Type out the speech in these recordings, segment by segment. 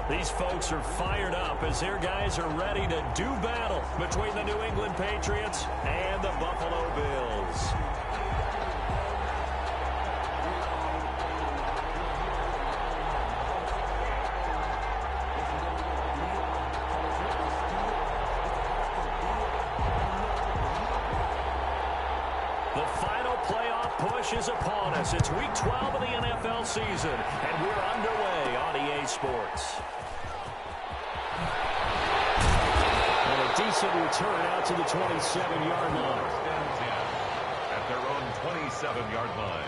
These folks are fired up as their guys are ready to do battle between the New England Patriots and the Buffalo Bills. The final playoff push is upon us. It's Week 12 of the NFL season, and we're underway on EA Sports. And a decent return out to the 27-yard line. At their own 27-yard line.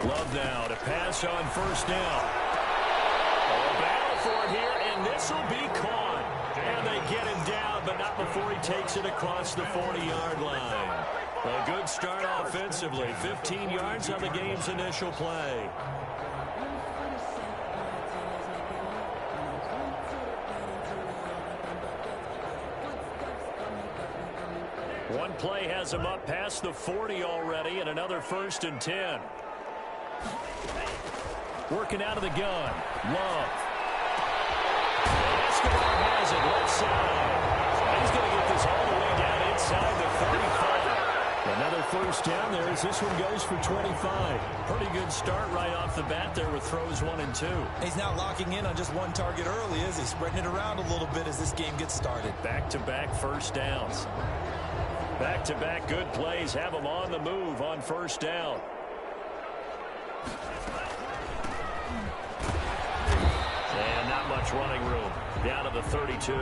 Love now to pass on first down. A battle for it here, and this will be caught. And they get him down, but not before he takes it across the 40-yard line. A good start offensively. 15 yards on the game's initial play. One play has him up past the 40 already, and another 1st and 10. Working out of the gun. Love. Escobar has it left side. He's going to get this all the way down inside the 35. Another 1st down there as this one goes for 25. Pretty good start right off the bat there with throws 1 and 2. He's not locking in on just one target early, is he? Spreading it around a little bit as this game gets started. Back-to-back 1st downs. Back-to-back good plays have them on the move on 1st down. And not much running room. Down to the 32.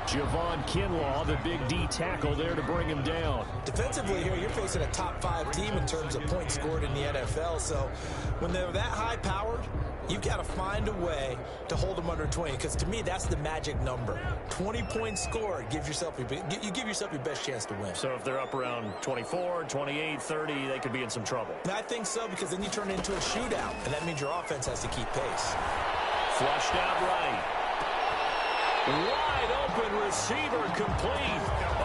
Javon Kinlaw, the big D tackle there to bring him down. Defensively here, you're facing a top 5 team in terms of points scored in the NFL. So when they're that high-powered, you've got to find a way to hold them under 20. Because to me, that's the magic number. 20 points scored, you give yourself your best chance to win. So if they're up around 24, 28, 30, they could be in some trouble. And I think so, because then you turn it into a shootout, and that means your offense has to keep pace. Flushed out right. Wide open receiver complete.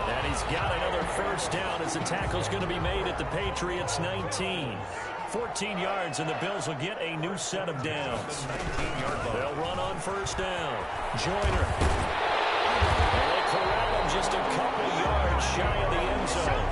And he's got another 1st down as the tackle's going to be made at the Patriots' 19. 14 yards, and the Bills will get a new set of downs. They'll run on 1st down. Joyner. And they corral him just a couple yards shy of the end zone.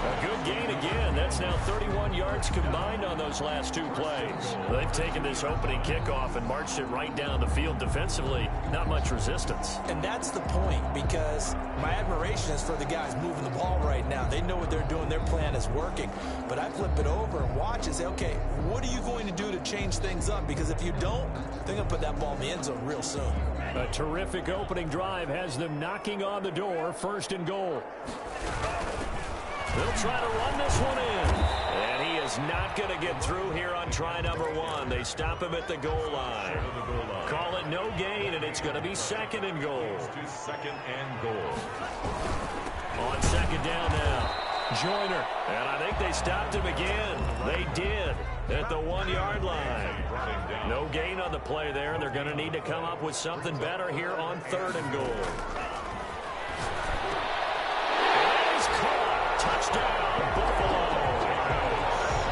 A good gain again. That's now 31 yards combined on those last 2 plays. They've taken this opening kickoff and marched it right down the field defensively. Not much resistance. And that's the point, because my admiration is for the guys moving the ball right now. They know what they're doing. Their plan is working. But I flip it over and watch and say, okay, what are you going to do to change things up? Because if you don't, they're going to put that ball in the end zone real soon. A terrific opening drive has them knocking on the door. 1st and goal. They'll try to run this one in. And he is not going to get through here on try number 1. They stop him at the goal line. Call it no gain, and it's going to be 2nd and goal. 2nd and goal. On 2nd down now. Joyner. And I think they stopped him again. They did at the 1-yard line. No gain on the play there. They're going to need to come up with something better here on 3rd and goal. Touchdown, Buffalo.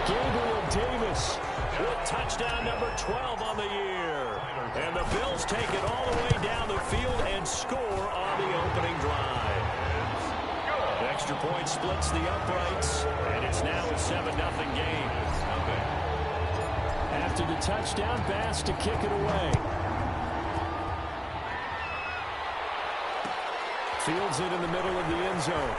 Gabriel Davis with touchdown number 12 on the year. And the Bills take it all the way down the field and score on the opening drive. Extra point splits the uprights, and it's now a 7-0 game. After the touchdown, Bass to kick it away. Fields it in the middle of the end zone.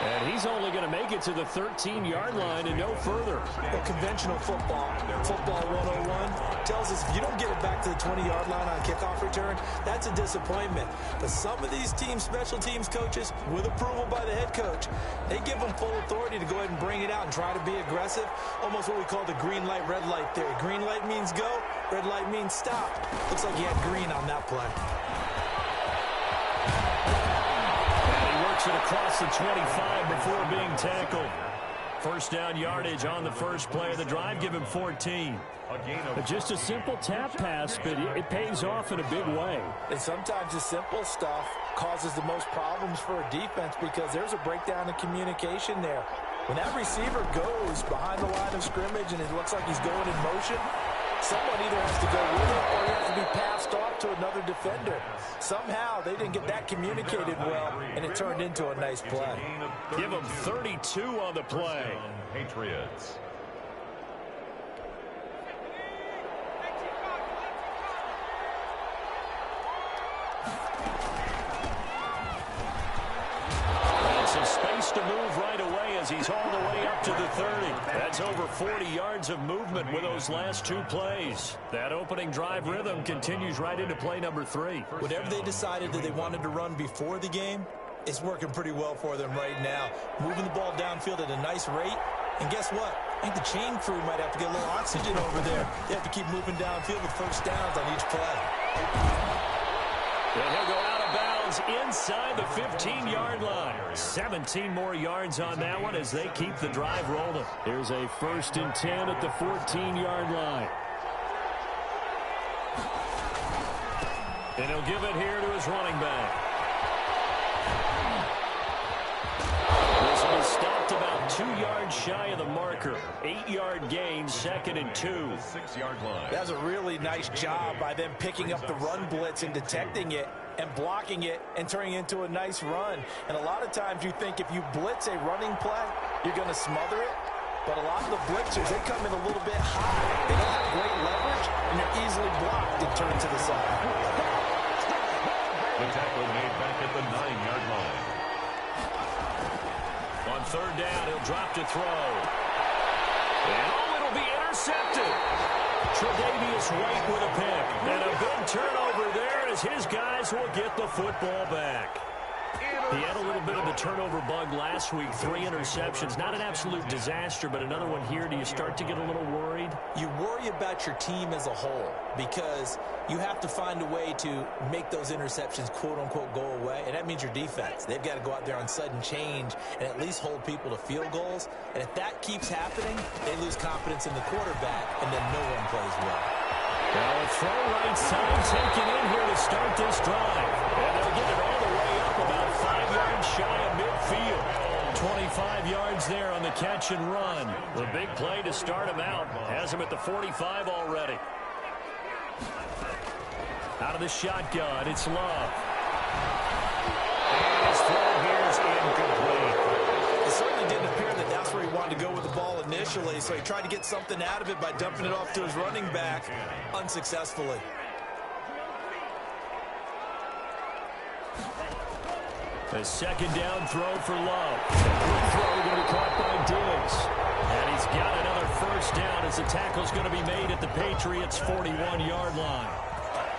And He's only going to make it to the 13-yard line and no further. Well, conventional football 101, tells us if you don't get it back to the 20-yard line on kickoff return, that's a disappointment. But some of these special teams coaches, with approval by the head coach, they give them full authority to go ahead and bring it out and try to be aggressive. Almost what we call the green light, red light theory. Green light means go, red light means stop. Looks like he had green on that play. And he works it across the 25 before being tackled. First down yardage on the first play of the drive. Give him 14. Just a simple tap pass, but it pays off in a big way. And sometimes the simple stuff causes the most problems for a defense because there's a breakdown in communication there. When that receiver goes behind the line of scrimmage and it looks like he's going in motion, someone either has to go with it or he has to be passed off to another defender. Somehow they didn't get that communicated well, and it turned into a nice play. Give him 32 on the play. Patriots. Some space to move right away as he's all the way up to the 30. That's over 40 yards of movement with those last two plays. That opening drive rhythm continues right into play number 3. Whatever they decided that they wanted to run before the game, it's working pretty well for them right now. Moving the ball downfield at a nice rate. And guess what? I think the chain crew might have to get a little oxygen over there. They have to keep moving downfield with first downs on each play. And he'll go out of bounds inside the 15-yard line. 17 more yards on that one as they keep the drive rolling. There's a 1st and 10 at the 14-yard line. And he'll give it here to his running back. This one is stopped about 2 yards shy of the marker. 8-yard gain, 2nd and 2. 6-yard line. That was a really nice job by them picking up the run blitz and detecting it and blocking it and turning it into a nice run. And a lot of times you think if you blitz a running play, you're going to smother it. But a lot of the blitzers, they come in a little bit high. They don't have great leverage, and they're easily blocked and turned to the side. The tackle made back at the 9-yard line. On 3rd down, he'll drop to throw. And it'll be intercepted. Tre'Davious White with a pick. And a big turnover there as his guys will get the football back. He had a little bit of the turnover bug last week. 3 interceptions. Not an absolute disaster, but another one here. Do you start to get a little worried? You worry about your team as a whole because you have to find a way to make those interceptions, quote-unquote, go away. And that means your defense. They've got to go out there on sudden change and at least hold people to field goals. And if that keeps happening, they lose confidence in the quarterback, and then no one plays well. Now a throw right side taken in here to start this drive. And they'll get it all the way up about 5 yards shy of midfield. 25 yards there on the catch and run. The big play to start him out. Has him at the 45 already. Out of the shotgun, it's Love. And his throw here is incomplete. It certainly didn't appear that that's where he wanted to go with the ball initially, so he tried to get something out of it by dumping it off to his running back unsuccessfully. A 2nd down throw for Love. Good throw going to be caught by Diggs. And he's got another 1st down as the tackle's going to be made at the Patriots' 41-yard line.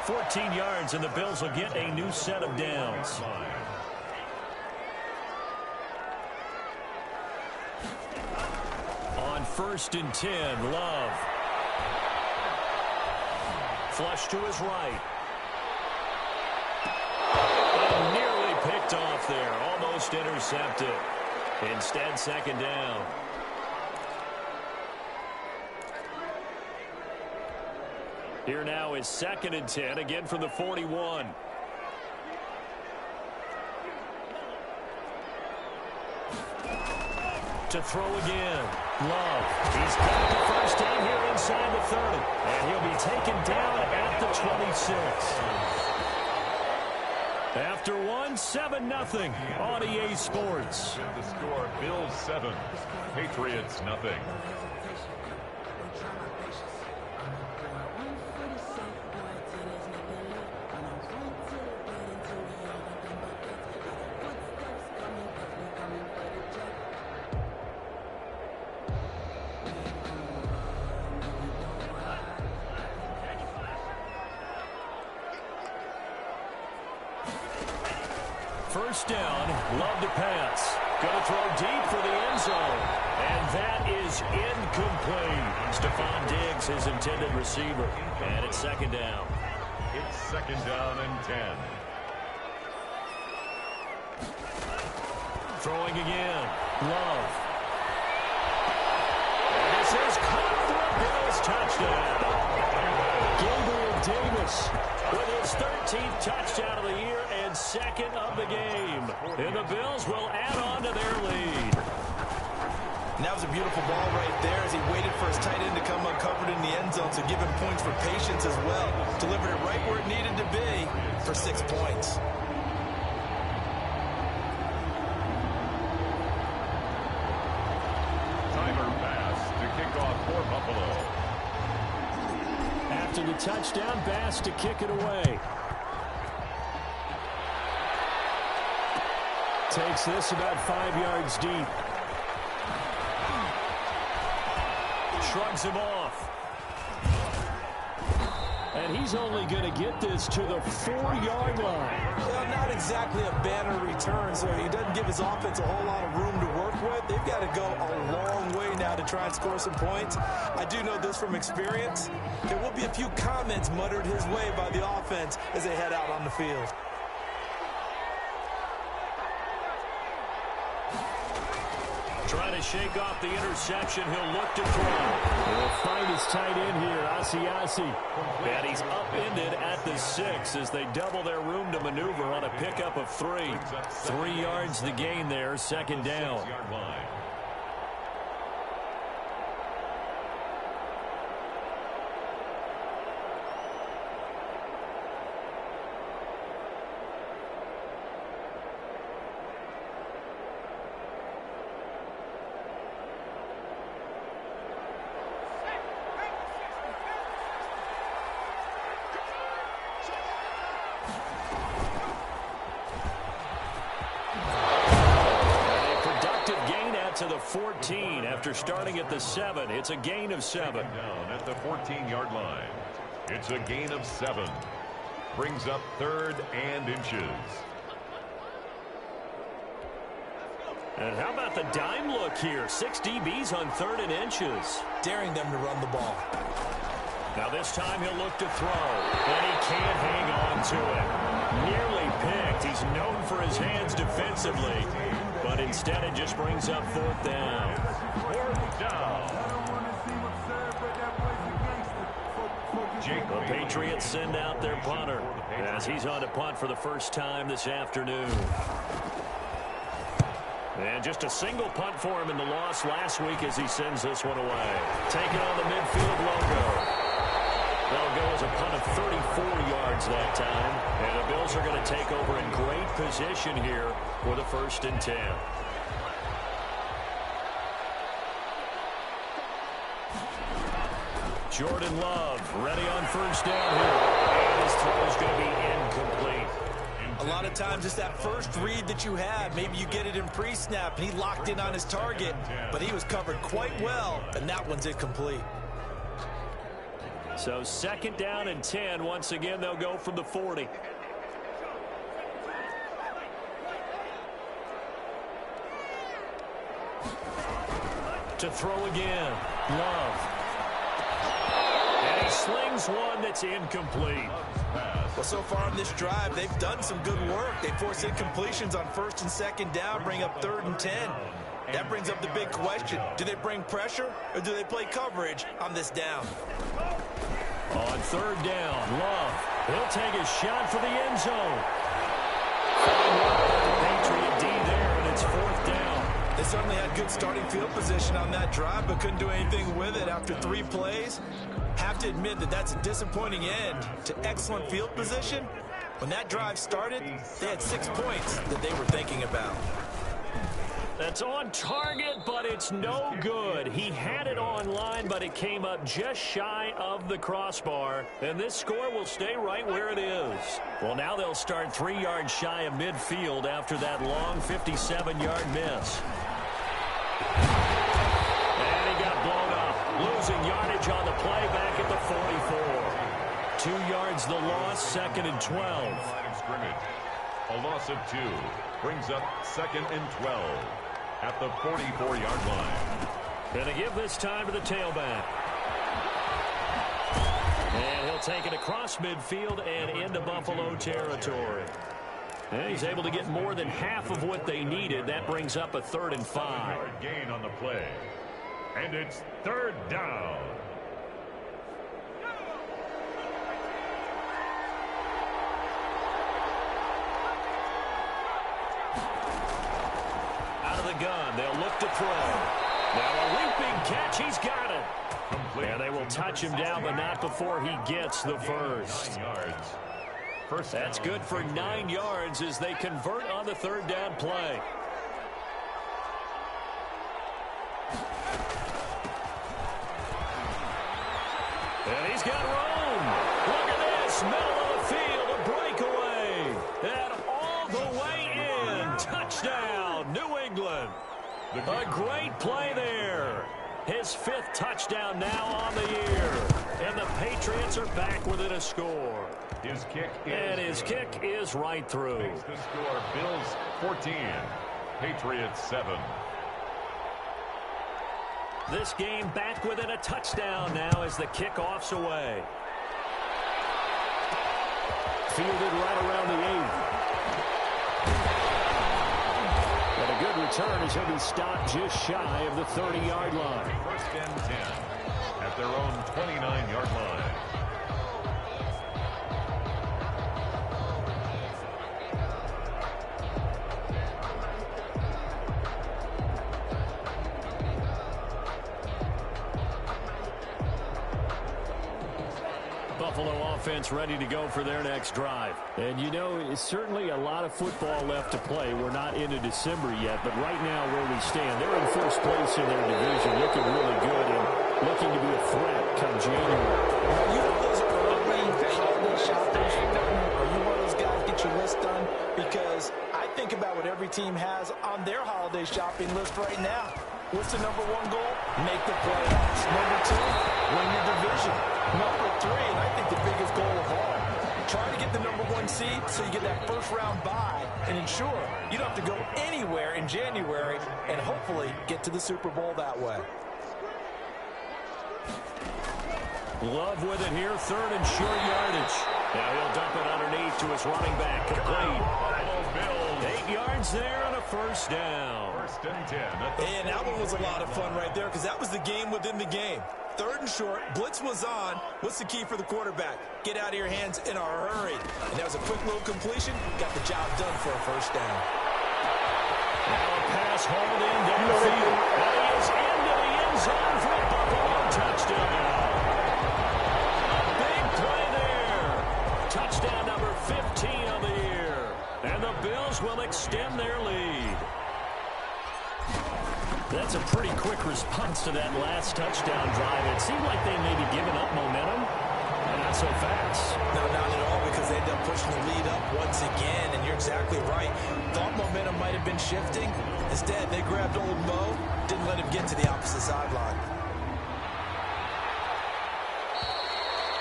14 yards, and the Bills will get a new set of downs. On 1st and 10, Love. Flush to his right. And nearly picked off there. Almost intercepted. Instead, 2nd down. Here now is 2nd and 10, again from the 41. To throw again. Love. He's got the 1st down here inside the 30. And he'll be taken down at the 26. After 7-0 on EA Sports. The score, Bills 7, Patriots nothing. first down. Love to pass. Going to throw deep for the end zone. And that is incomplete. Stephon Diggs, his intended receiver. And it's second down. It's second down and 10. Throwing again. Love. And this is caught for a Bills touchdown. Gabriel Davis with his 13th touchdown of the year and second of the game. And the Bills will add on to their lead. And that was a beautiful ball right there as he waited for his tight end to come uncovered in the end zone, so give him points for patience as well. Delivered it right where it needed to be for 6 points. Timer pass to kick off for Buffalo. After the touchdown, Bass to kick it away. Takes this about 5 yards deep. Shrugs him off. And he's only going to get this to the 4-yard line. Well, not exactly a banner return, so he doesn't give his offense a whole lot of room to work with. They've got to go a long way now to try and score some points. I do know this from experience. There will be a few comments muttered his way by the offense as they head out on the field. Trying to shake off the interception. He'll look to throw. He'll find his tight end here, Asiasi. And he's upended at the 6 as they double their room to maneuver on a pickup of 3. 3 yards the gain there, second down. To the 14 after starting at the 7. It's a gain of 7. Down at the 14-yard line. It's a gain of 7. Brings up 3rd and inches. And how about the dime look here? 6 DBs on 3rd and inches. Daring them to run the ball. Now this time he'll look to throw. And he can't hang on to it. Nearly picked. He's known for his hands defensively. But instead it just brings up 4th down. 4th down. The Patriots send out their punter as he's on to punt for the first time this afternoon. And just a single punt for him in the loss last week as he sends this one away. Taking on the midfield logo. They'll go as a punt of 34 yards that time. And the Bills are going to take over in great position here for the 1st and 10. Jordan Love ready on 1st down here. And his throw is going to be incomplete. A lot of times it's that first read that you have. Maybe you get it in pre-snap and he locked in on his target, but he was covered quite well, and that one's incomplete. So 2nd down and 10. Once again, they'll go from the 40. To throw again. Love. And he slings one that's incomplete. Well, so far on this drive, they've done some good work. They force incompletions on 1st and 2nd down, bring up 3rd and 10. That brings up the big question. Do they bring pressure or do they play coverage on this down? On 3rd down, Love. He'll take a shot for the end zone. Patriot D there, and it's 4th down. They certainly had good starting field position on that drive, but couldn't do anything with it after 3 plays. Have to admit that that's a disappointing end to excellent field position. When that drive started, they had 6 points that they were thinking about. That's on target, but it's no good. He had it on line, but it came up just shy of the crossbar. And this score will stay right where it is. Well, now they'll start 3 yards shy of midfield after that long 57-yard miss. And he got blown up. Losing yardage on the play back at the 44. 2 yards the loss, 2nd and 12. A loss of 2. Brings up 2nd and 12 at the 44-yard line. Going to give this time to the tailback. And he'll take it across midfield and into Buffalo territory. And he's able to get more than half of what they needed. That brings up a 3rd and 5. Gain on the play. And it's 3rd down. Out of the gun, they'll look to throw. Now a leaping catch, he's got it. And they will touch him down, but not before he gets the first. 9 yards. That's good for 9 yards as they convert on the 3rd down play. And he's got room. Look at this, middle of the field, a breakaway. And all the way in. Touchdown, New England. A great play there. His 5th touchdown now on the year. And the Patriots are back within a score. His kick is right through. Makes the score Bills 14, Patriots 7. This game back within a touchdown now as the kickoff's away. Fielded right around the 8. And a good return as he'll be stopped just shy of the 30-yard line. 1st and 10 at their own 29-yard line. Buffalo offense ready to go for their next drive. And you know, it's certainly a lot of football left to play. We're not into December yet, but right now where we stand, they're in first place in their division, looking really good and looking to be a threat come January. You know those early holiday shoppers? Are you one of those guys get your list done? Because I think about what every team has on their holiday shopping list right now. What's the number 1 goal? Make the playoffs. Number 2, win your division. Number 3, and I think the biggest goal of all, try to get the number 1 seed so you get that first-round bye and ensure you don't have to go anywhere in January and hopefully get to the Super Bowl that way. Love with it here, 3rd and short yardage. Now he'll dump it underneath to his running back. Complete. 8 yards there and a 1st down. 1st and 10. And that one was a lot of fun right there because that was the game within the game. 3rd and short, blitz was on. What's the key for the quarterback? Get out of your hands in a hurry. And that was a quick little completion. Got the job done for a 1st down. Now a pass hauled in downfield. And he is into the end zone for a Buffalo touchdown. Big play there. Touchdown number 15 of the year. And the Bills will extend their lead. That's a pretty quick response to that last touchdown drive. It seemed like they may be giving up momentum. And not so fast. No, not at all, because they end up pushing the lead up once again. And you're exactly right. Thought momentum might have been shifting. Instead, they grabbed old Mo, didn't let him get to the opposite sideline.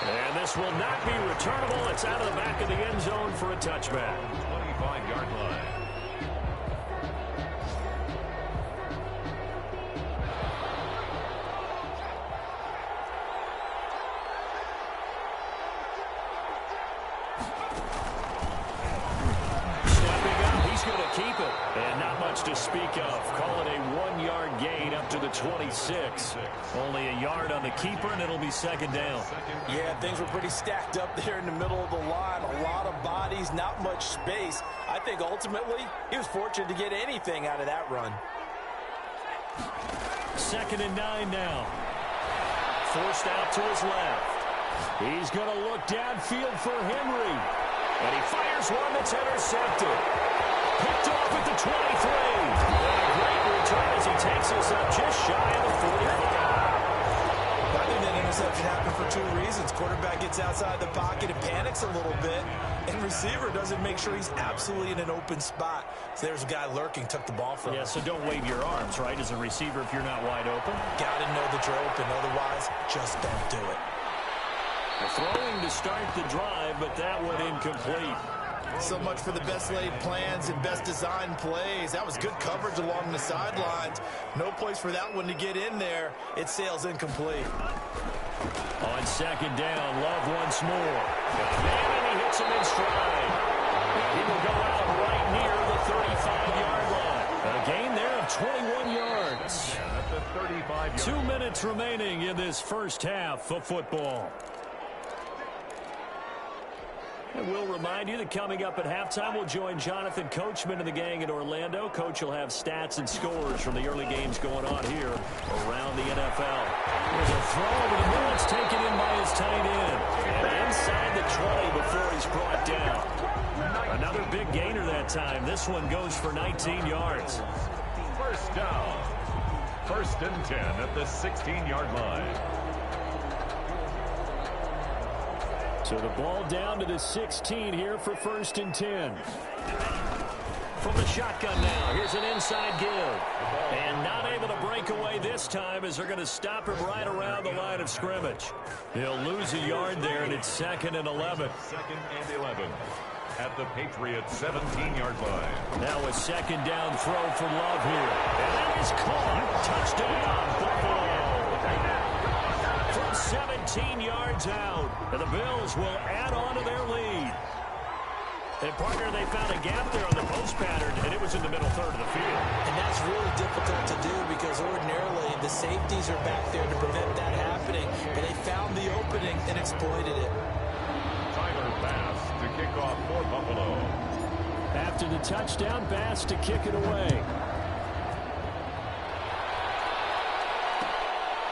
And this will not be returnable. It's out of the back of the end zone for a touchback. 25-yard line. Keep it. And not much to speak of. Call it a 1-yard gain up to the 26. Only a yard on the keeper, and it'll be 2nd down. Yeah, things were pretty stacked up there in the middle of the line. A lot of bodies, not much space. I think ultimately he was fortunate to get anything out of that run. 2nd and 9 now. Forced out to his left. He's going to look downfield for Henry. And he fires one that's intercepted. Picked off at the 23. And a great return as he takes us up just shy of the 45. I think that interception happened for 2 reasons. Quarterback gets outside the pocket and panics a little bit. And receiver doesn't make sure he's absolutely in an open spot. So there's a guy lurking, took the ball from him. Yeah, so don't wave your arms, right, as a receiver if you're not wide open. Got to know that you're open. Otherwise, just don't do it. Throwing to start the drive, but that one incomplete. So much for the best laid plans and best designed plays. That was good coverage along the sidelines. No place for that one to get in there. It sails incomplete. On second down, Love once more. And he hits him in stride. And he will go out right near the 35-yard line. A gain there of 21 yards. At the 35-yard 2 minutes remaining in this first half of football. And we'll remind you that coming up at halftime, we'll join Jonathan Coachman and the gang in Orlando. Coach will have stats and scores from the early games going on here around the NFL. There's a throw over the middle. It's taken in by his tight end. And inside the 20 before he's brought down. Another big gainer that time. This one goes for 19 yards. First down. 1st and 10 at the 16-yard line. So the ball down to the 16 here for 1st and 10. From the shotgun now, here's an inside give. And not able to break away this time as they're going to stop him right around the line of scrimmage. He'll lose a yard there, and it's 2nd and 11. 2nd and 11 at the Patriots' 17-yard line. Now a 2nd down throw for Love here. And that is caught. Touchdown, Buffalo. From 17 yards out, and the Bills will add on to their lead. And, partner, they found a gap there on the post pattern, and it was in the middle third of the field. And that's really difficult to do because ordinarily the safeties are back there to prevent that happening. But they found the opening and exploited it. Tyler Bass to kick off for Buffalo. After the touchdown, Bass to kick it away.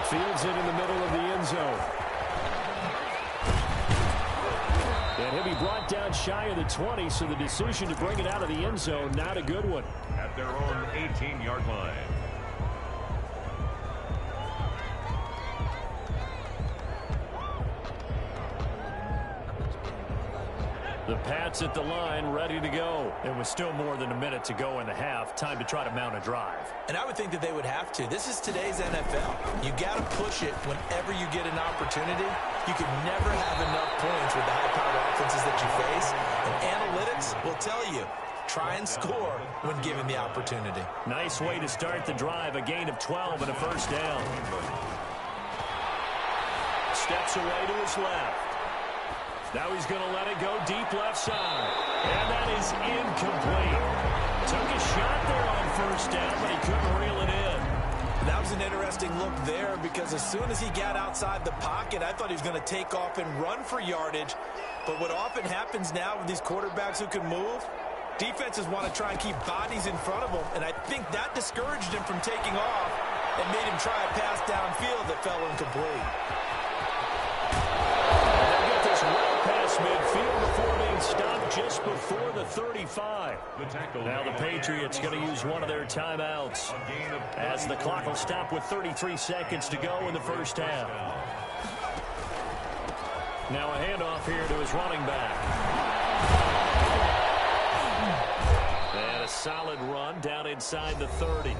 Fields it in the middle of the end zone. And he'll be brought down shy of the 20, so the decision to bring it out of the end zone, not a good one. At their own 18-yard line. The Pats at the line, ready to go. It was still more than a minute to go in the half. Time to try to mount a drive. And I would think that they would have to. This is today's NFL. You got to push it whenever you get an opportunity. You can never have enough points with the high-powered offenses that you face. And analytics will tell you, try and score when given the opportunity. Nice way to start the drive. A gain of 12 and a 1st down. Steps away to his left. Now he's going to let it go deep left side. And that is incomplete. Took a shot there on 1st down, but he couldn't reel it in. That was an interesting look there because as soon as he got outside the pocket, I thought he was going to take off and run for yardage. But what often happens now with these quarterbacks who can move, defenses want to try and keep bodies in front of them. And I think that discouraged him from taking off and made him try a pass downfield that fell incomplete. Past midfield before being stopped just before the 35. Now the Patriots going to use one of their timeouts as the clock will stop with 33 seconds to go in the 1st half. Now a handoff here to his running back. And a solid run down inside the 30.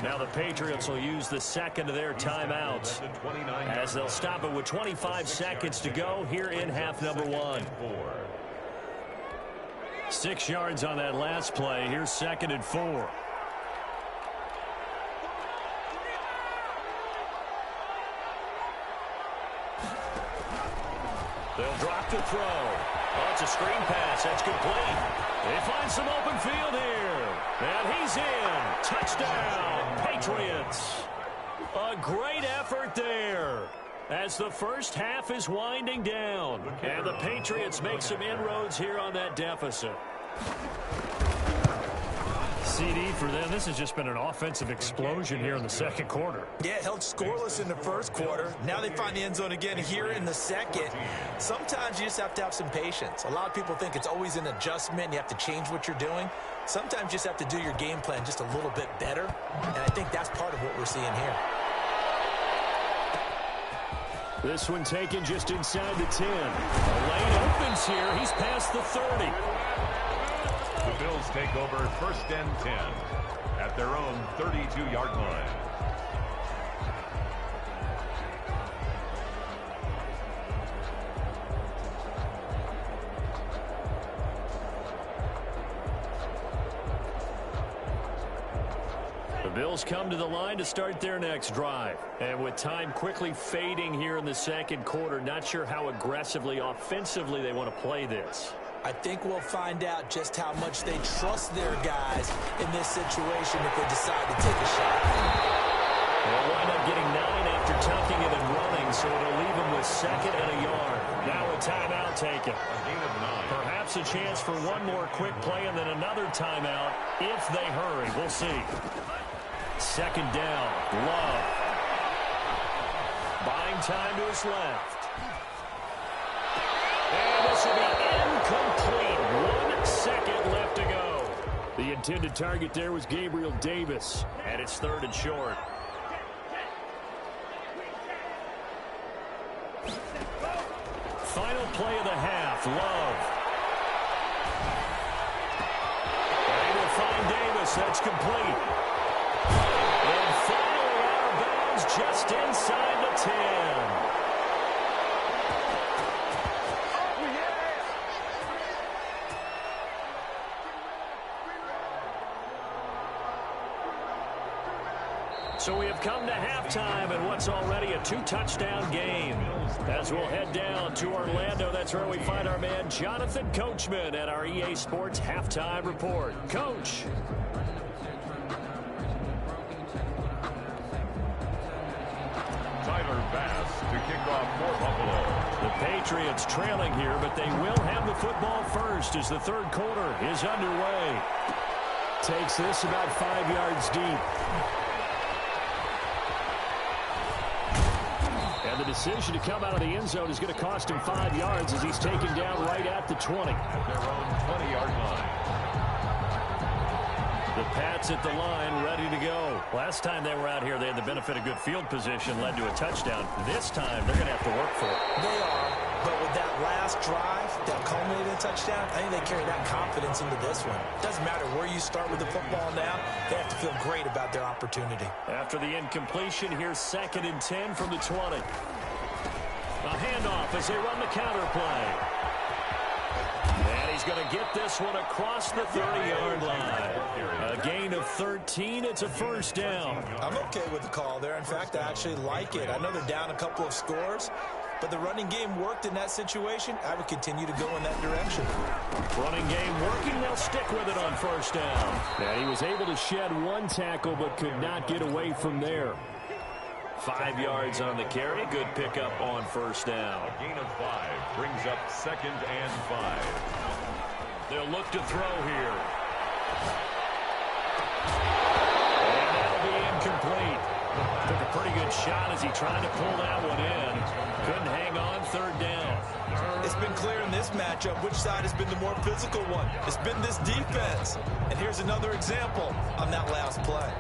Now the Patriots will use the 2nd of their timeouts as they'll stop it with 25 seconds to go here in half number 1. 6 yards on that last play. Here's 2nd and 4. They'll drop to throw. Oh, it's a screen pass. That's complete. They find some open field here. And he's in. Touchdown, Patriots. A great effort there as the 1st half is winding down. And the Patriots make some inroads here on that deficit. CD for them. This has just been an offensive explosion here in the 2nd quarter. Yeah, held scoreless in the 1st quarter. Now they find the end zone again here in the 2nd. Sometimes you just have to have some patience. A lot of people think it's always an adjustment. You have to change what you're doing. Sometimes you just have to do your game plan just a little bit better. And I think that's part of what we're seeing here. This one taken just inside the 10. The lane opens here. He's past the 30. The Bills take over 1st and 10 at their own 32-yard line. Bills come to the line to start their next drive. And with time quickly fading here in the second quarter, not sure how aggressively, offensively they want to play this. I think we'll find out just how much they trust their guys in this situation if they decide to take a shot. They'll wind up getting 9 after tucking it and running, so it'll leave them with 2nd and a yard. Now a timeout taken. Perhaps a chance for one more quick play and then another timeout if they hurry. We'll see. 2nd down. Love. Buying time to his left. And this will be incomplete. 1 second left to go. The intended target there was Gabriel Davis. And it's 3rd and short. Final play of the half. Love. They will find Davis. That's complete. And finally out of bounds just inside the 10. So we have come to halftime in what's already a 2-touchdown game. As we'll head down to Orlando, that's where we find our man Jonathan Coachman at our EA Sports Halftime Report. Coach. Tyler Bass to kick off for Buffalo. The Patriots trailing here, but they will have the football first as the third quarter is underway. Takes this about 5 yards deep. And the decision to come out of the end zone is going to cost him 5 yards as he's taken down right at the 20. At their own 20-yard line. The Pats at the line, ready to go. Last time they were out here, they had the benefit of good field position, led to a touchdown. This time, they're going to have to work for it. They are, but with that last drive that culminated in a touchdown, I think they carry that confidence into this one. Doesn't matter where you start with the football now, they have to feel great about their opportunity. After the incompletion, here's 2nd and 10 from the 20. A handoff as they run the counter play. And he's going to get this one across the 30-yard line. A gain of 13. It's a 1st down. I'm okay with the call there. In fact, I actually like it. I know they're down a couple of scores, but the running game worked in that situation. I would continue to go in that direction. Running game working. They'll stick with it on 1st down. And he was able to shed 1 tackle but could not get away from there. 5 yards on the carry. Good pickup on 1st down. A gain of 5 brings up 2nd and 5. They'll look to throw here. And that'll be incomplete. Took a pretty good shot as he tried to pull that one in. Couldn't hang on. 3rd down. It's been clear in this matchup which side has been the more physical one. It's been this defense. And here's another example on that last play.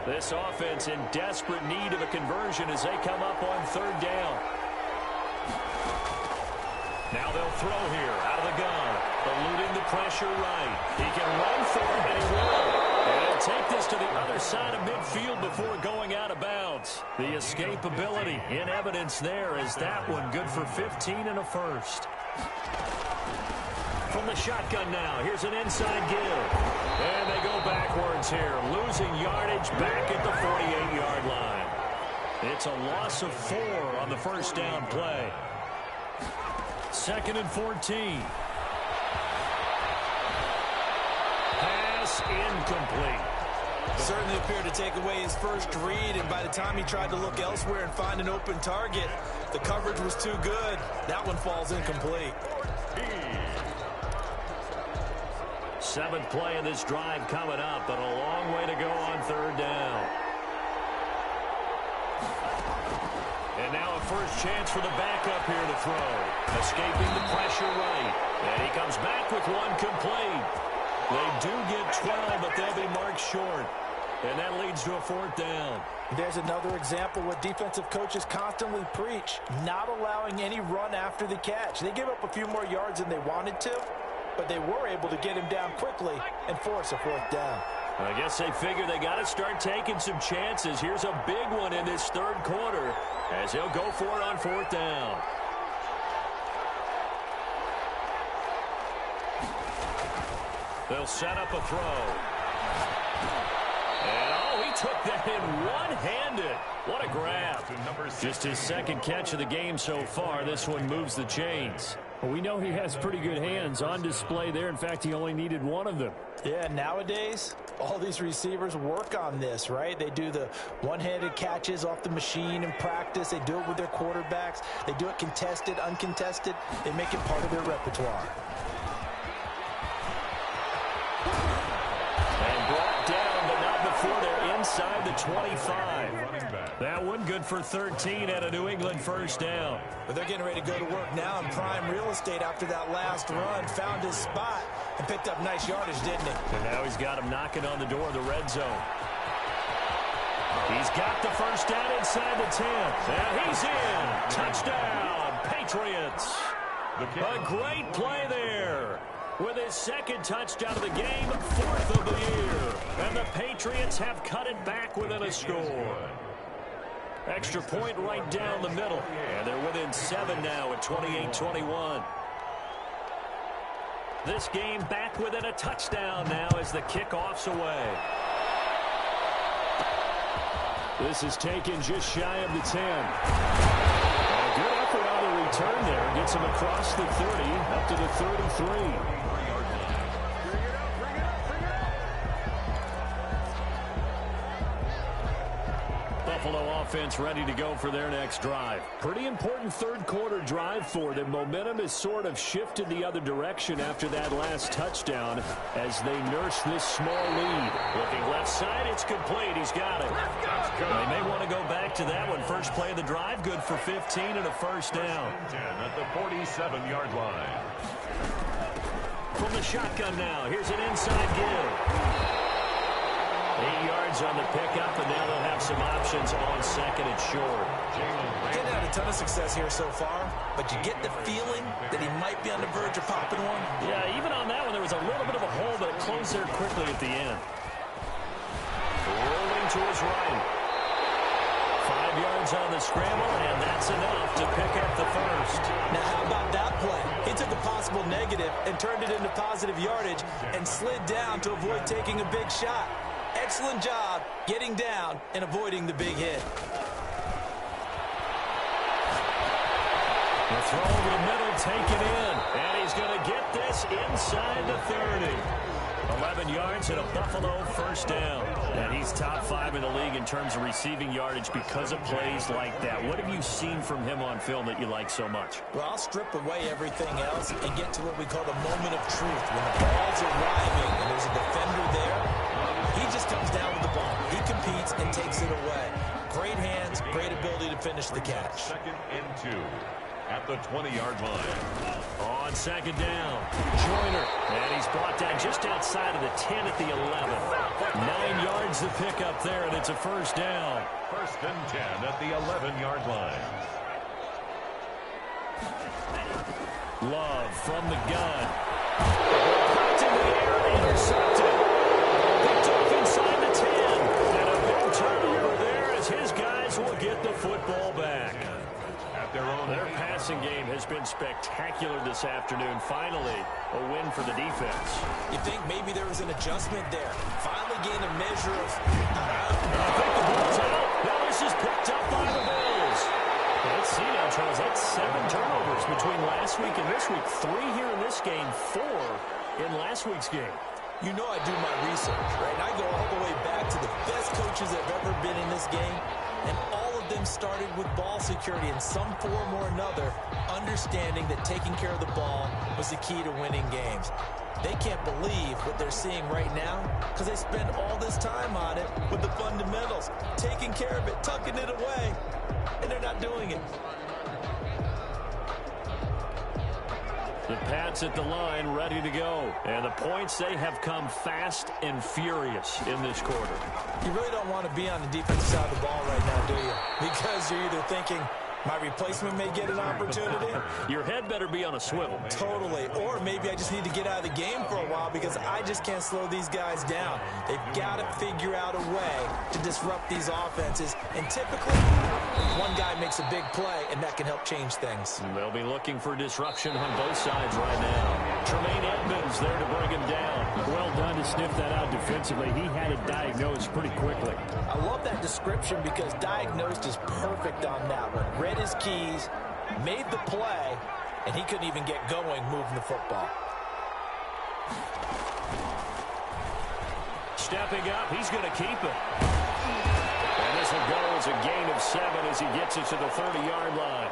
This offense in desperate need of a conversion as they come up on 3rd down. Now they'll throw here out of the gun. Eluding the pressure right. He can run for it, and he will. And he'll take this to the other side of midfield before going out of bounds. The escapability in evidence there is that one good for 15 and a 1st. From the shotgun now, here's an inside give. And they go backwards here, losing yardage back at the 48-yard line. It's a loss of 4 on the 1st down play. 2nd and 14. Pass incomplete. Certainly appeared to take away his first read, and by the time he tried to look elsewhere and find an open target, the coverage was too good. That one falls incomplete. 7th play of this drive coming up, but a long way to go on 3rd down. And now a first chance for the backup here to throw. Escaping the pressure right. And he comes back with one complete. They do get 12, but they'll be marked short. And that leads to a 4th down. There's another example what defensive coaches constantly preach, not allowing any run after the catch. They gave up a few more yards than they wanted to, but they were able to get him down quickly and force a 4th down. I guess they figure they got to start taking some chances. Here's a big one in this 3rd quarter as he'll go for it on 4th down. They'll set up a throw. And, oh, he took that in one-handed. What a grab. Just his second catch of the game so far. This one moves the chains. Well, we know he has pretty good hands on display there. In fact, he only needed one of them. Yeah, nowadays, all these receivers work on this, right? They do the one-handed catches off the machine in practice. They do it with their quarterbacks. They do it contested, uncontested. They make it part of their repertoire. And brought down, but not before they're inside the 25. That one good for 13 at a New England first down. But they're getting ready to go to work now in prime real estate after that last run. Found his spot and picked up nice yardage, didn't he? And now he's got him knocking on the door of the red zone. He's got the first down inside the 10. And he's in. Touchdown, Patriots. A great play there. With his second touchdown of the game, fourth of the year. And the Patriots have cut it back within a score. Extra point right down the middle. And they're within 7 now at 28-21. This game back within a touchdown now as the kickoff's away. This is taken just shy of the 10. And a good effort on the return there. Gets him across the 30 up to the 33. Buffalo offense ready to go for their next drive. Pretty important third quarter drive for them. Momentum has sort of shifted the other direction after that last touchdown as they nurse this small lead. Looking left side, it's complete. He's got it. They may want to go back to that one. First play of the drive, good for 15 and a first down. 10 at the 47-yard line. From the shotgun now, here's an inside give. 8 yards on the pickup, and now they'll have some options on second and short. Getting had a ton of success here so far, but you get the feeling that he might be on the verge of popping one. Yeah, even on that one, there was a little bit of a hole, but it closed there quickly at the end. Rolling to his right. 5 yards on the scramble, and that's enough to pick up the first. Now, how about that play? He took a possible negative and turned it into positive yardage and slid down to avoid taking a big shot. Excellent job getting down and avoiding the big hit. The throw over the middle, taken in. And he's going to get this inside the 30. 11 yards and a Buffalo first down. And he's top 5 in the league in terms of receiving yardage because of plays like that. What have you seen from him on film that you like so much? Well, I'll strip away everything else and get to what we call the moment of truth. When the ball's arriving and there's a defender there, he just comes down with the ball. He competes and takes it away. Great hands, great ability to finish the catch. Second and 2 at the 20-yard line. On second down, Joyner. And he's brought down just outside of the 10 at the 11. 9 yards to pick up there, and it's a first down. First and 10 at the 11-yard line. Love from the gun. Knocked in the air, intercepted. Picked up inside the 10. And a big turnover there as his guys will get the football back. Their passing game has been spectacular this afternoon. Finally, a win for the defense. You think maybe there was an adjustment there. Finally gained a measure of... I think the ball's out. Now this is picked up by the Bills. Let's see now, Charles. That's 7 turnovers between last week and this week. 3 here in this game, 4 in last week's game. You know I do my research, right? And I go all the way back to the best coaches that have ever been in this game. And all of them started with ball security in some form or another, understanding that taking care of the ball was the key to winning games. They can't believe what they're seeing right now because they spent all this time on it with the fundamentals, taking care of it, tucking it away, and they're not doing it. The Pats at the line, ready to go. And the points, they have come fast and furious in this quarter. You really don't want to be on the defensive side of the ball right now, do you? Because you're either thinking, my replacement may get an opportunity. Your head better be on a swivel. Totally. Or maybe I just need to get out of the game for a while because I just can't slow these guys down. They've got to figure out a way to disrupt these offenses. And typically, one guy makes a big play, and that can help change things. They'll be looking for disruption on both sides right now. Tremaine Edmonds there to bring him down. Well done to sniff that out defensively. He had it diagnosed pretty quickly. I love that description because diagnosed is perfect on that one. Read his keys, made the play, and he couldn't even get going moving the football. Stepping up, he's going to keep it. And this will go as a gain of 7 as he gets it to the 30-yard line.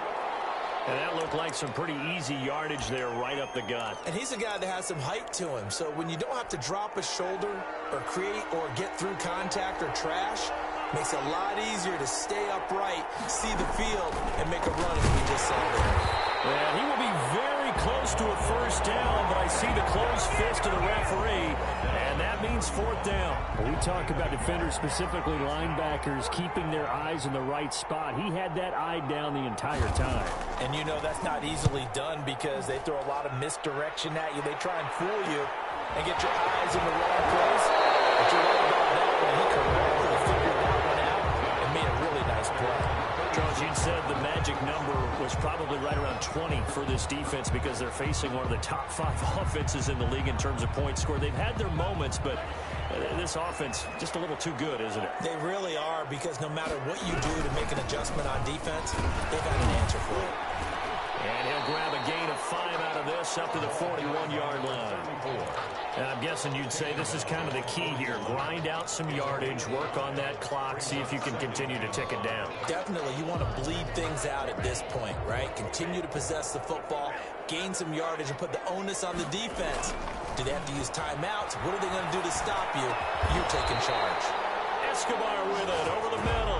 And that looked like some pretty easy yardage there right up the gut. And he's a guy that has some height to him. So when you don't have to drop a shoulder or create or get through contact or trash, makes it a lot easier to stay upright, see the field, and make a run as we just saw there. And he will be very close to a first down, but I see the closed fist of the referee, and that means 4th down. We talk about defenders, specifically linebackers, keeping their eyes in the right spot. He had that eye down the entire time. And you know that's not easily done because they throw a lot of misdirection at you. They try and fool you and get your eyes in the wrong place. But you're right about that one. He correctly figured that one out and made a really nice play. Charles, you said the magic number was probably right around 20 for this defense because they're facing one of the top 5 offenses in the league in terms of points scored. They've had their moments, but this offense just a little too good, isn't it? They really are because no matter what you do to make an adjustment on defense, they've got an answer for it. And he'll grab a gain of 5 out of this up to the 41-yard line. And I'm guessing you'd say this is kind of the key here. Grind out some yardage, work on that clock, see if you can continue to tick it down. Definitely. You want to bleed things out at this point, right? Continue to possess the football, gain some yardage, and put the onus on the defense. Do they have to use timeouts? What are they going to do to stop you? You're taking charge. Escobar with it over the middle.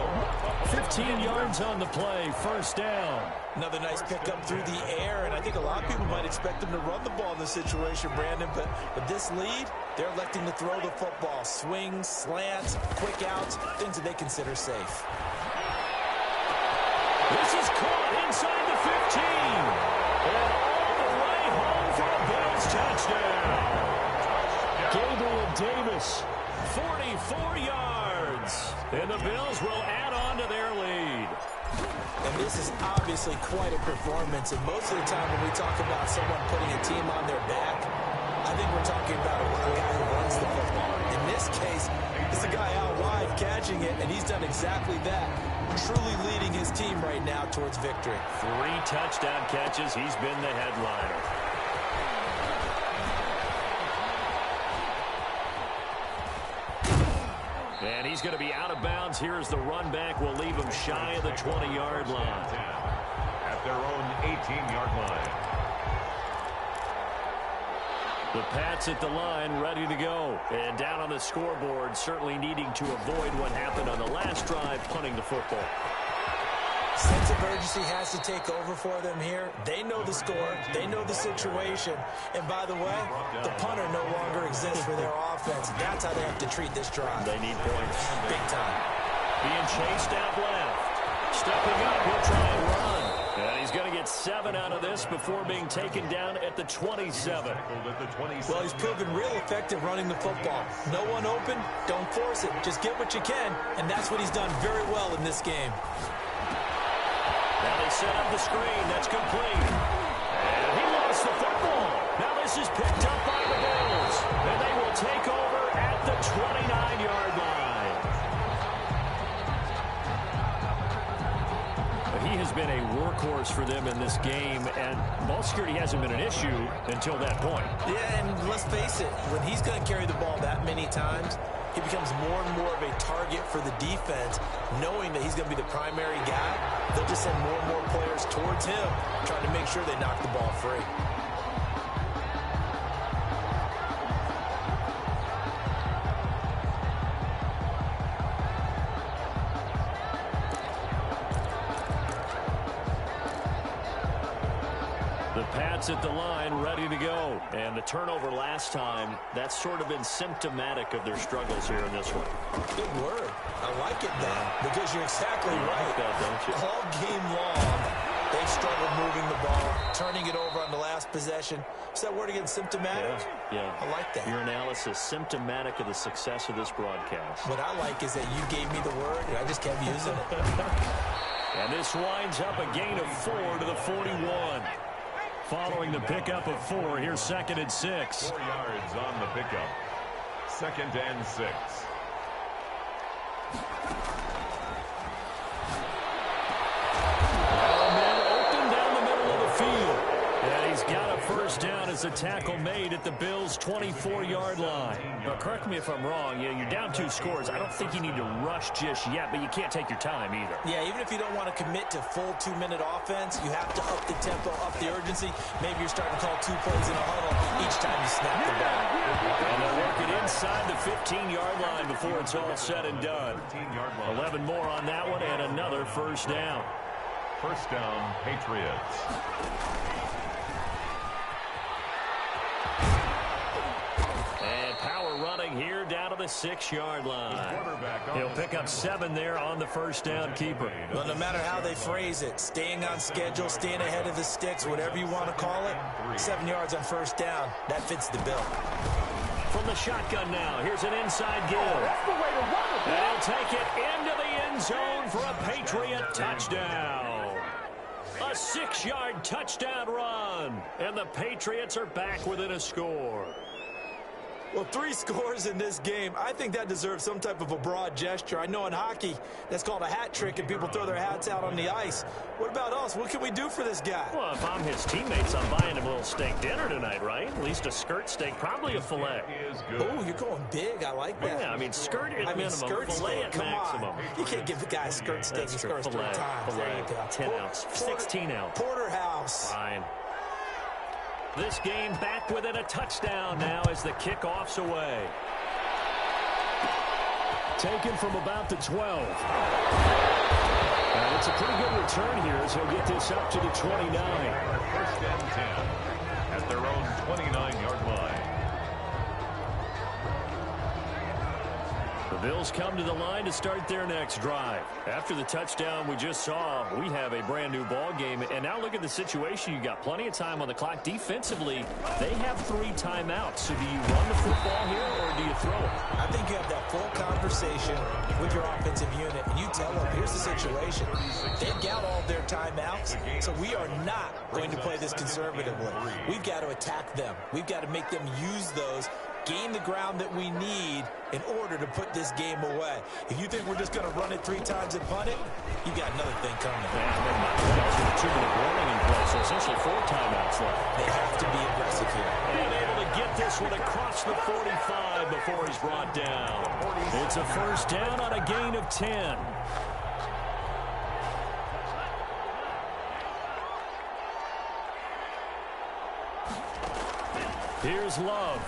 15 yards on the play, first down. Another nice pickup through the air, and I think a lot of people might expect them to run the ball in this situation, Brandon, but with this lead, they're electing to throw the football. Swings, slants, quick outs, things that they consider safe. This is caught inside the 15. And all the way home for a Bills touchdown. Gabriel Davis, 44 yards. And the Bills will add on to their lead. And this is obviously quite a performance. And most of the time when we talk about someone putting a team on their back, I think we're talking about a guy who runs the football. In this case, it's a guy out wide catching it, and he's done exactly that. Truly leading his team right now towards victory. 3 touchdown catches. He's been the headliner. And he's going to be out of bounds. Here is the run back. Will leave him shy of the 20-yard line. At their own 18-yard line. The Pats at the line, ready to go. And down on the scoreboard, certainly needing to avoid what happened on the last drive, punting the football. Sense of urgency has to take over for them here. They know the score. They know the situation. And by the way, the punter no longer exists for their offense. That's how they have to treat this drive. They need points. Big time. Being chased out left. Stepping up, he'll try and run. And he's going to get 7 out of this before being taken down at the 27. Well, he's proven real effective running the football. No one open, don't force it. Just get what you can, and that's what he's done very well in this game. Now they set up the screen. That's complete. And he lost the football. Now this is picked up by the Bills. And they will take over at the 29-yard line. He has been a workhorse for them in this game, and ball security hasn't been an issue until that point. Yeah, and let's face it, when he's going to carry the ball that many times, he becomes more and more of a target for the defense, knowing that he's going to be the primary guy. They'll just send more and more players towards him, trying to make sure they knock the ball free. The Pats at the line, ready to go. And the turnover last time, that's sort of been symptomatic of their struggles here in this one. Good word. I like it now, because you're exactly right. Like that, don't you? All game long, they've struggled moving the ball, turning it over on the last possession. Is that word again, symptomatic? Yeah. I like that. Your analysis, symptomatic of the success of this broadcast. What I like is that you gave me the word, and I just kept using it. And this winds up a gain of 4 to the 41. Following the pickup of 4, here's 2nd and 6. 4 yards on the pickup. 2nd and 6. Open down the middle of the field. And he's got a first down as a tackle made at the Bills' 24-yard line. But correct me if I'm wrong. You're down 2 scores. I don't think you need to rush just yet, but you can't take your time either. Yeah, even if you don't want to commit to full 2-minute offense, you have to up the tempo, up the urgency. Maybe you're starting to call 2 plays in a huddle each time you snap the ball. And they'll work it inside the 15-yard line before it's all said and done. 11 more on that one and another first down. First down, Patriots. And power running here down to the 6-yard line. He'll pick up 7 there on the first down keeper. Well, no matter how they phrase it, staying on schedule, staying ahead of the sticks, whatever you want to call it, 7 yards on first down, that fits the bill. From the shotgun now, here's an inside give. And he'll take it into the end zone for a Patriot touchdown. A 6-yard touchdown run. And the Patriots are back within a score. Well, 3 scores in this game. I think that deserves some type of a broad gesture. I know in hockey, that's called a hat trick, and people throw their hats out on the ice. What about us? What can we do for this guy? Well, if I'm his teammates, I'm buying him a little steak dinner tonight, right? At least a skirt steak, probably a filet. Oh, you're going big. I like that. Yeah, I mean, skirt at minimum, skirt filet steak. at Come maximum. on. You can't give the guy a skirt steak. That's He true. scores 3 Filet, times. filet, There you go. 10 ounce, 16 ounce. Porterhouse. Fine. This game back within a touchdown now as the kickoff's away. Taken from about the 12. And it's a pretty good return here as he'll get this up to the 29. First and 10 at their own 29-yard line. The Bills come to the line to start their next drive. After the touchdown we just saw, we have a brand new ball game. And now look at the situation. You got plenty of time on the clock. Defensively, they have 3 timeouts. So do you run the football here or do you throw it? I think you have that full conversation with your offensive unit, and you tell them, here's the situation. They've got all their timeouts, so we are not going to play this conservatively. We've got to attack them. We've got to make them use those, gain the ground that we need in order to put this game away. If you think we're just going to run it 3 times and punt it, you got another thing coming. Also a 2-minute warning in place, so essentially 4 timeouts left. They have to be aggressive here. And able to get this one across the 45 before he's brought down. It's a first down on a gain of 10. Here's Love.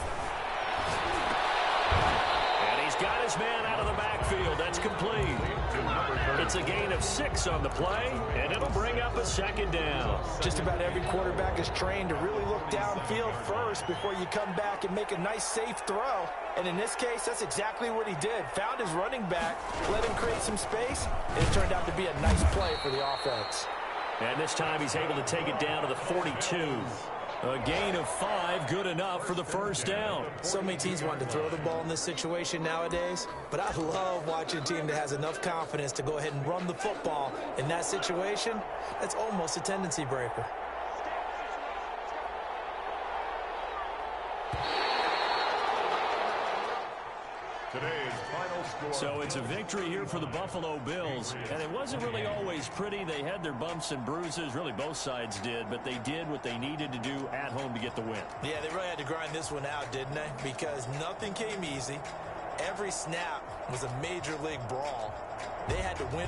And he's got his man out of the backfield. That's complete. It's a gain of 6 on the play, and it'll bring up a second down. Just about every quarterback is trained to really look downfield first before you come back and make a nice, safe throw. And in this case, that's exactly what he did. Found his running back, let him create some space, and it turned out to be a nice play for the offense. And this time he's able to take it down to the 42. A gain of 5, good enough for the first down. So many teams want to throw the ball in this situation nowadays, but I love watching a team that has enough confidence to go ahead and run the football. In that situation, that's almost a tendency breaker. Today's final score. So it's a victory here for the Buffalo Bills, and it wasn't really always pretty. They had their bumps and bruises, really both sides did, but they did what they needed to do at home to get the win. Yeah, they really had to grind this one out, didn't they? Because nothing came easy. Every snap was a major league brawl. They had to win